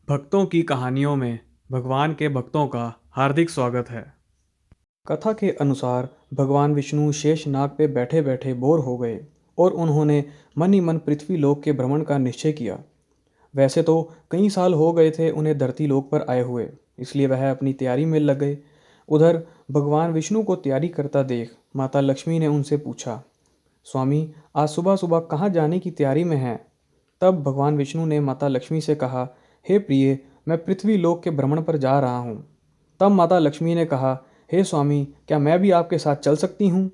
भक्तों की कहानियों में भगवान के भक्तों का हार्दिक स्वागत है। कथा के अनुसार भगवान विष्णु शेष नाग पे बैठे बैठे बोर हो गए और उन्होंने मन ही मन पृथ्वी लोक के भ्रमण का निश्चय किया। वैसे तो कई साल हो गए थे उन्हें धरती लोक पर आए हुए, इसलिए वह अपनी तैयारी में लग गए। उधर भगवान विष्णु को तैयारी करता देख माता लक्ष्मी ने उनसे पूछा, स्वामी, आज सुबह सुबह कहाँ जाने की तैयारी में हैं? तब भगवान विष्णु ने माता लक्ष्मी से कहा, हे प्रिय, मैं पृथ्वी लोक के भ्रमण पर जा रहा हूँ। तब माता लक्ष्मी ने कहा, हे स्वामी, क्या मैं भी आपके साथ चल सकती हूँ?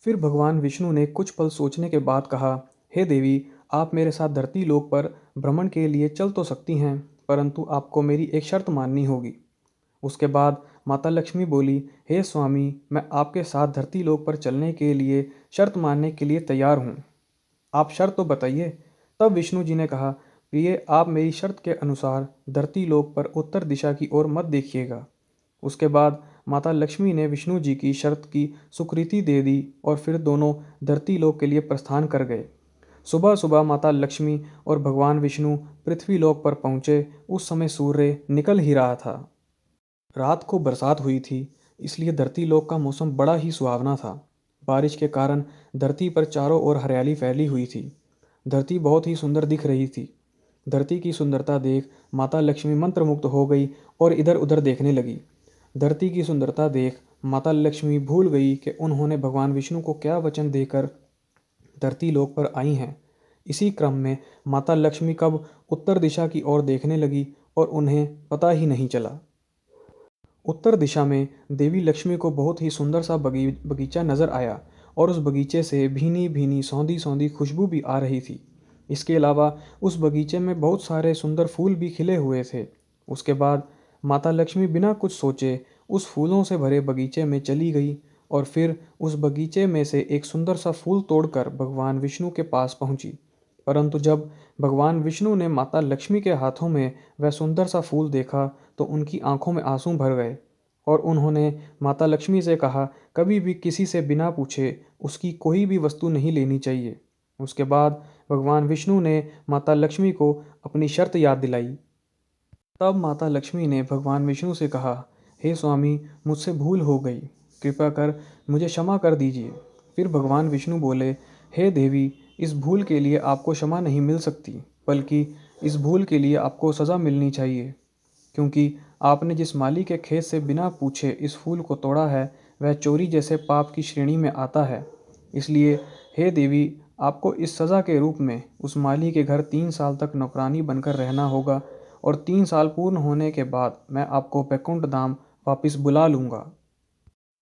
फिर भगवान विष्णु ने कुछ पल सोचने के बाद कहा, हे देवी, आप मेरे साथ धरती लोक पर भ्रमण के लिए चल तो सकती हैं, परंतु आपको मेरी एक शर्त माननी होगी। उसके बाद माता लक्ष्मी बोली, हे स्वामी, मैं आपके साथ धरती लोक पर चलने के लिए शर्त मानने के लिए तैयार हूँ। आप शर्त तो बताइए। तब विष्णु जी ने कहा, प्रिय, आप मेरी शर्त के अनुसार धरती लोक पर उत्तर दिशा की ओर मत देखिएगा। उसके बाद माता लक्ष्मी ने विष्णु जी की शर्त की स्वीकृति दे दी और फिर दोनों धरती लोक के लिए प्रस्थान कर गए। सुबह सुबह माता लक्ष्मी और भगवान विष्णु पृथ्वी लोक पर पहुँचे। उस समय सूर्य निकल ही रहा था। रात को बरसात हुई थी, इसलिए धरती लोक का मौसम बड़ा ही सुहावना था। बारिश के कारण धरती पर चारों ओर हरियाली फैली हुई थी। धरती बहुत ही सुंदर दिख रही थी। धरती की सुंदरता देख माता लक्ष्मी मंत्रमुग्ध हो गई और इधर उधर देखने लगी। धरती की सुंदरता देख माता लक्ष्मी भूल गई कि उन्होंने भगवान विष्णु को क्या वचन देकर धरती लोक पर आई हैं। इसी क्रम में माता लक्ष्मी कब उत्तर दिशा की ओर देखने लगी और उन्हें पता ही नहीं चला। उत्तर दिशा में देवी लक्ष्मी को बहुत ही सुंदर सा बगीचा नजर आया और उस बगीचे से भीनी भीनी सौंधी सौंधी खुशबू भी आ रही थी। इसके अलावा उस बगीचे में बहुत सारे सुंदर फूल भी खिले हुए थे। उसके बाद माता लक्ष्मी बिना कुछ सोचे उस फूलों से भरे बगीचे में चली गई और फिर उस बगीचे में से एक सुंदर सा फूल तोड़कर भगवान विष्णु के पास पहुंची। परंतु जब भगवान विष्णु ने माता लक्ष्मी के हाथों में वह सुंदर सा फूल देखा तो उनकी आंखों में आंसू भर गए और उन्होंने माता लक्ष्मी से कहा, कभी भी किसी से बिना पूछे उसकी कोई भी वस्तु नहीं लेनी चाहिए। उसके बाद भगवान विष्णु ने माता लक्ष्मी को अपनी शर्त याद दिलाई। तब माता लक्ष्मी ने भगवान विष्णु से कहा, हे स्वामी, मुझसे भूल हो गई, कृपया कर मुझे क्षमा कर दीजिए। फिर भगवान विष्णु बोले, हे देवी, इस भूल के लिए आपको क्षमा नहीं मिल सकती, बल्कि इस भूल के लिए आपको सज़ा मिलनी चाहिए, क्योंकि आपने जिस माली के खेत से बिना पूछे इस फूल को तोड़ा है वह चोरी जैसे पाप की श्रेणी में आता है। इसलिए हे देवी, आपको इस सज़ा के रूप में उस माली के घर 3 साल तक नौकरानी बनकर रहना होगा और 3 साल पूर्ण होने के बाद मैं आपको बैकुंठ धाम वापस बुला लूँगा।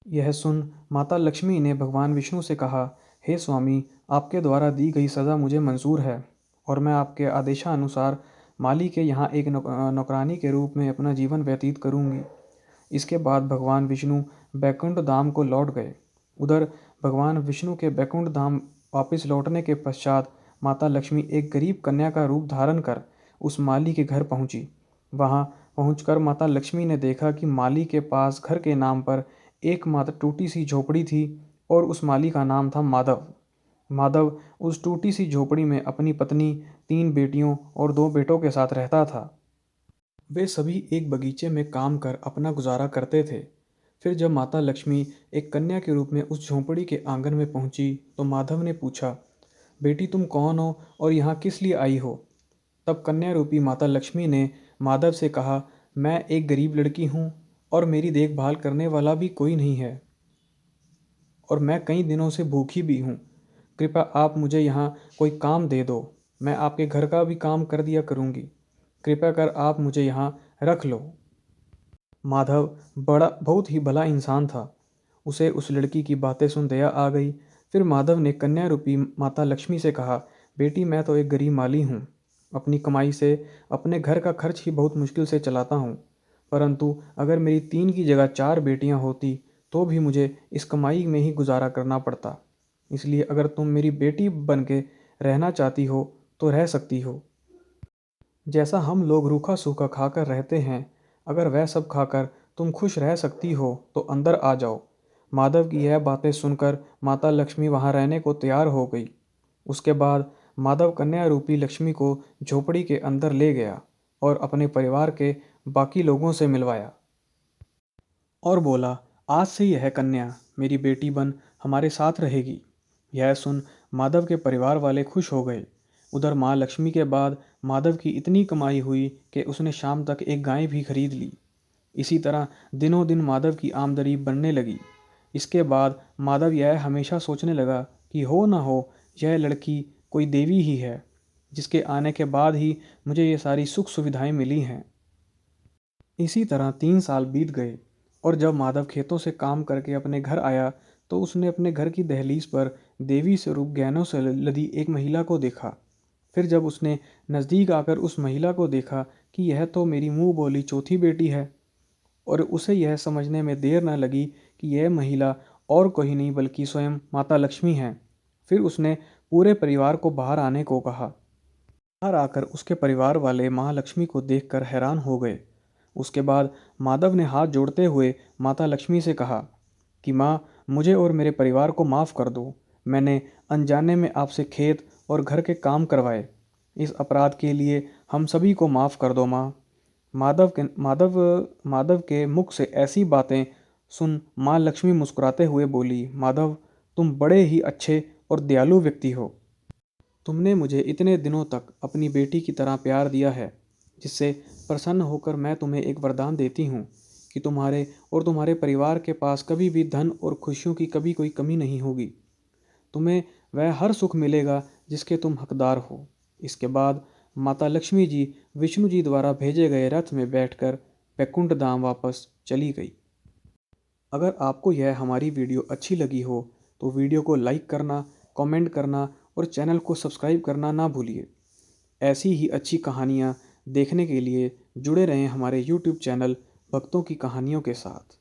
यह सुन माता लक्ष्मी ने भगवान विष्णु से कहा, हे स्वामी, आपके द्वारा दी गई सज़ा मुझे मंजूर है और मैं आपके आदेशानुसार माली के यहाँ एक नौकरानी के रूप में अपना जीवन व्यतीत करूँगी। इसके बाद भगवान विष्णु बैकुंठ धाम को लौट गए। उधर भगवान विष्णु के बैकुंठ धाम वापस लौटने के पश्चात माता लक्ष्मी एक गरीब कन्या का रूप धारण कर उस माली के घर पहुंची। वहां पहुंचकर माता लक्ष्मी ने देखा कि माली के पास घर के नाम पर एकमात्र टूटी सी झोपड़ी थी और उस माली का नाम था माधव। माधव उस टूटी सी झोपड़ी में अपनी पत्नी, 3 बेटियों और 2 बेटों के साथ रहता था। वे सभी एक बगीचे में काम कर अपना गुजारा करते थे। फिर जब माता लक्ष्मी एक कन्या के रूप में उस झोंपड़ी के आंगन में पहुंची तो माधव ने पूछा, बेटी, तुम कौन हो और यहाँ किस लिए आई हो? तब कन्या रूपी माता लक्ष्मी ने माधव से कहा, मैं एक गरीब लड़की हूँ और मेरी देखभाल करने वाला भी कोई नहीं है और मैं कई दिनों से भूखी भी हूँ। कृपया आप मुझे यहाँ कोई काम दे दो, मैं आपके घर का भी काम कर दिया करूँगी। कृपया कर आप मुझे यहाँ रख लो। माधव बड़ा बहुत ही भला इंसान था। उसे उस लड़की की बातें सुन दया आ गई। फिर माधव ने कन्या रूपी माता लक्ष्मी से कहा, बेटी, मैं तो एक गरीब माली हूँ। अपनी कमाई से अपने घर का खर्च ही बहुत मुश्किल से चलाता हूँ, परंतु अगर मेरी 3 की जगह 4 बेटियाँ होती तो भी मुझे इस कमाई में ही गुजारा करना पड़ता। इसलिए अगर तुम मेरी बेटी बन के रहना चाहती हो तो रह सकती हो। जैसा हम लोग रूखा सूखा खाकर रहते हैं, अगर वह सब खाकर तुम खुश रह सकती हो तो अंदर आ जाओ। माधव की यह बातें सुनकर माता लक्ष्मी वहाँ रहने को तैयार हो गई। उसके बाद माधव कन्या रूपी लक्ष्मी को झोपड़ी के अंदर ले गया और अपने परिवार के बाकी लोगों से मिलवाया और बोला, आज से यह कन्या मेरी बेटी बन हमारे साथ रहेगी। यह सुन माधव के परिवार वाले खुश हो गए। उधर माँ लक्ष्मी के बाद माधव की इतनी कमाई हुई कि उसने शाम तक एक गाय भी खरीद ली। इसी तरह दिनों दिन माधव की आमदनी बढ़ने लगी। इसके बाद माधव यह हमेशा सोचने लगा कि हो ना हो यह लड़की कोई देवी ही है, जिसके आने के बाद ही मुझे ये सारी सुख सुविधाएं मिली हैं। इसी तरह 3 साल बीत गए और जब माधव खेतों से काम करके अपने घर आया तो उसने अपने घर की दहलीज पर देवी स्वरूप गहनों से लदी एक महिला को देखा। फिर जब उसने नज़दीक आकर उस महिला को देखा कि यह तो मेरी मुंह बोली चौथी बेटी है, और उसे यह समझने में देर न लगी कि यह महिला और कोई नहीं बल्कि स्वयं माता लक्ष्मी है। फिर उसने पूरे परिवार को बाहर आने को कहा। बाहर आकर उसके परिवार वाले माँ लक्ष्मी को देखकर हैरान हो गए। उसके बाद माधव ने हाथ जोड़ते हुए माता लक्ष्मी से कहा कि माँ, मुझे और मेरे परिवार को माफ़ कर दो। मैंने अनजाने में आपसे खेत और घर के काम करवाए। इस अपराध के लिए हम सभी को माफ़ कर दो माँ। माधव के मुख से ऐसी बातें सुन माँ लक्ष्मी मुस्कुराते हुए बोली, माधव, तुम बड़े ही अच्छे और दयालु व्यक्ति हो। तुमने मुझे इतने दिनों तक अपनी बेटी की तरह प्यार दिया है, जिससे प्रसन्न होकर मैं तुम्हें एक वरदान देती हूँ कि तुम्हारे और तुम्हारे परिवार के पास कभी भी धन और खुशियों की कभी कोई कमी नहीं होगी। तुम्हें वह हर सुख मिलेगा जिसके तुम हकदार हो। इसके बाद माता लक्ष्मी जी विष्णु जी द्वारा भेजे गए रथ में बैठकर बैकुंठ धाम वापस चली गई। अगर आपको यह हमारी वीडियो अच्छी लगी हो तो वीडियो को लाइक करना, कमेंट करना और चैनल को सब्सक्राइब करना ना भूलिए। ऐसी ही अच्छी कहानियाँ देखने के लिए जुड़े रहें हमारे YouTube चैनल भक्तों की कहानियों के साथ।